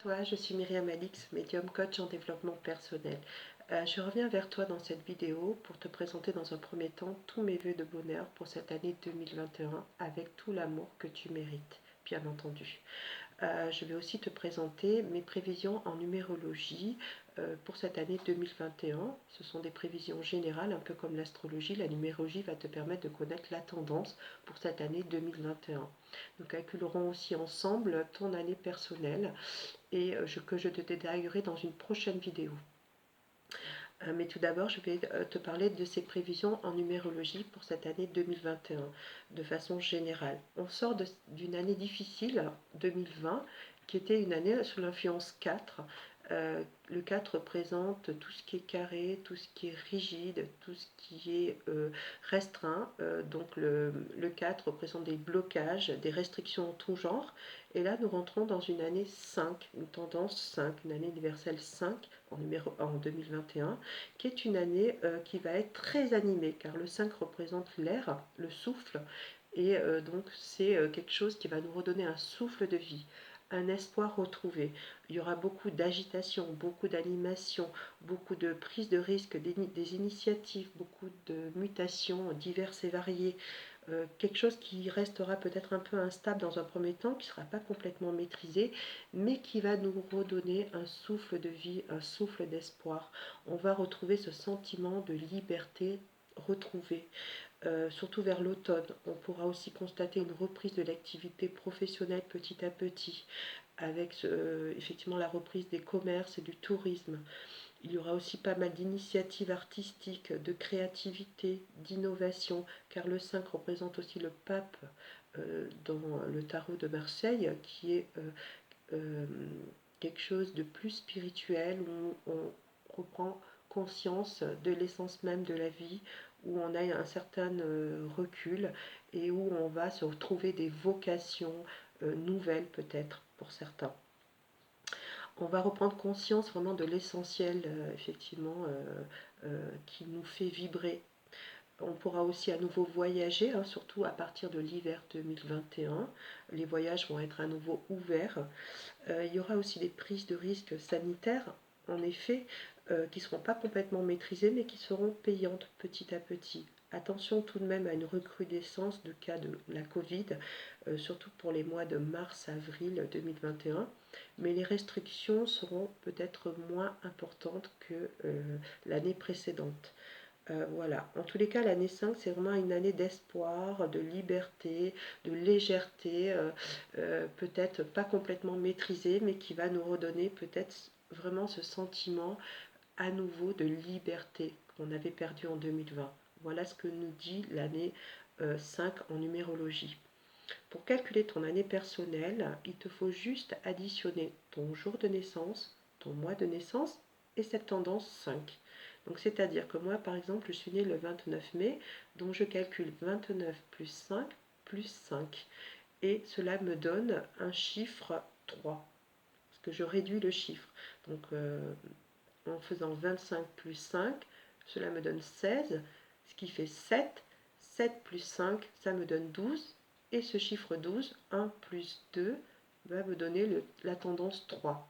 Toi, je suis Myriam Alix, médium coach en développement personnel. Je reviens vers toi dans cette vidéo pour te présenter dans un premier temps tous mes vœux de bonheur pour cette année 2021 avec tout l'amour que tu mérites, bien entendu. Je vais aussi te présenter mes prévisions en numérologie pour cette année 2021. Ce sont des prévisions générales, un peu comme l'astrologie. La numérologie va te permettre de connaître la tendance pour cette année 2021. Nous calculerons aussi ensemble ton année personnelle et que je te détaillerai dans une prochaine vidéo. Mais tout d'abord, je vais te parler de ces prévisions en numérologie pour cette année 2021, de façon générale. On sort d'une année difficile, 2020, qui était une année sous l'influence 4. Le 4 représente tout ce qui est carré, tout ce qui est rigide, tout ce qui est restreint. Donc le 4 représente des blocages, des restrictions en tout genre. Et là, nous rentrons dans une année 5, une tendance 5, une année universelle 5 en 2021, qui est une année qui va être très animée, car le 5 représente l'air, le souffle, et donc c'est quelque chose qui va nous redonner un souffle de vie, un espoir retrouvé. Il y aura beaucoup d'agitation, beaucoup d'animation, beaucoup de prise de risque, des initiatives, beaucoup de mutations diverses et variées. Quelque chose qui restera peut-être un peu instable dans un premier temps, qui ne sera pas complètement maîtrisé, mais qui va nous redonner un souffle de vie, un souffle d'espoir. On va retrouver ce sentiment de liberté retrouvée. Surtout vers l'automne, on pourra aussi constater une reprise de l'activité professionnelle petit à petit, avec effectivement la reprise des commerces et du tourisme. Il y aura aussi pas mal d'initiatives artistiques, de créativité, d'innovation, car le 5 représente aussi le pape dans le tarot de Marseille, qui est quelque chose de plus spirituel, où on reprend conscience de l'essence même de la vie, où on a un certain recul et où on va se retrouver des vocations nouvelles peut-être pour certains. On va reprendre conscience vraiment de l'essentiel, effectivement, qui nous fait vibrer. On pourra aussi à nouveau voyager, hein, surtout à partir de l'hiver 2021. Les voyages vont être à nouveau ouverts. Il y aura aussi des prises de risques sanitaires, en effet, qui ne seront pas complètement maîtrisées, mais qui seront payantes petit à petit. Attention tout de même à une recrudescence de cas de la Covid, surtout pour les mois de mars-avril 2021, mais les restrictions seront peut-être moins importantes que l'année précédente. Voilà, en tous les cas, l'année 5, c'est vraiment une année d'espoir, de liberté, de légèreté, peut-être pas complètement maîtrisée, mais qui va nous redonner peut-être vraiment ce sentiment à nouveau de liberté qu'on avait perdu en 2020. Voilà ce que nous dit l'année 5 en numérologie. Pour calculer ton année personnelle, il te faut juste additionner ton jour de naissance, ton mois de naissance et cette tendance 5. Donc c'est-à-dire que moi par exemple je suis née le 29 mai, donc je calcule 29 plus 5 plus 5. Et cela me donne un chiffre 3, parce que je réduis le chiffre. Donc en faisant 25 plus 5, cela me donne 16, ce qui fait 7. 7 plus 5, ça me donne 12. Et ce chiffre 12, 1 plus 2, va me donner la tendance 3.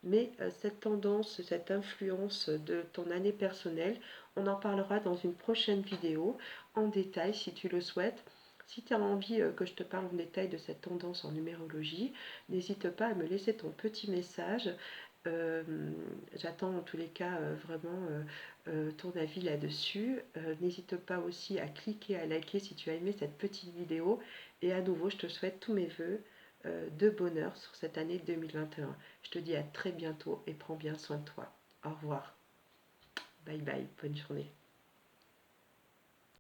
Mais cette tendance, cette influence de ton année personnelle, on en parlera dans une prochaine vidéo en détail si tu le souhaites. Si tu as envie que je te parle en détail de cette tendance en numérologie, n'hésite pas à me laisser ton petit message. J'attends en tous les cas vraiment ton avis là-dessus. N'hésite pas aussi à cliquer, à liker si tu as aimé cette petite vidéo. Et à nouveau, je te souhaite tous mes voeux de bonheur sur cette année 2021. Je te dis à très bientôt et prends bien soin de toi. Au revoir. Bye bye, bonne journée.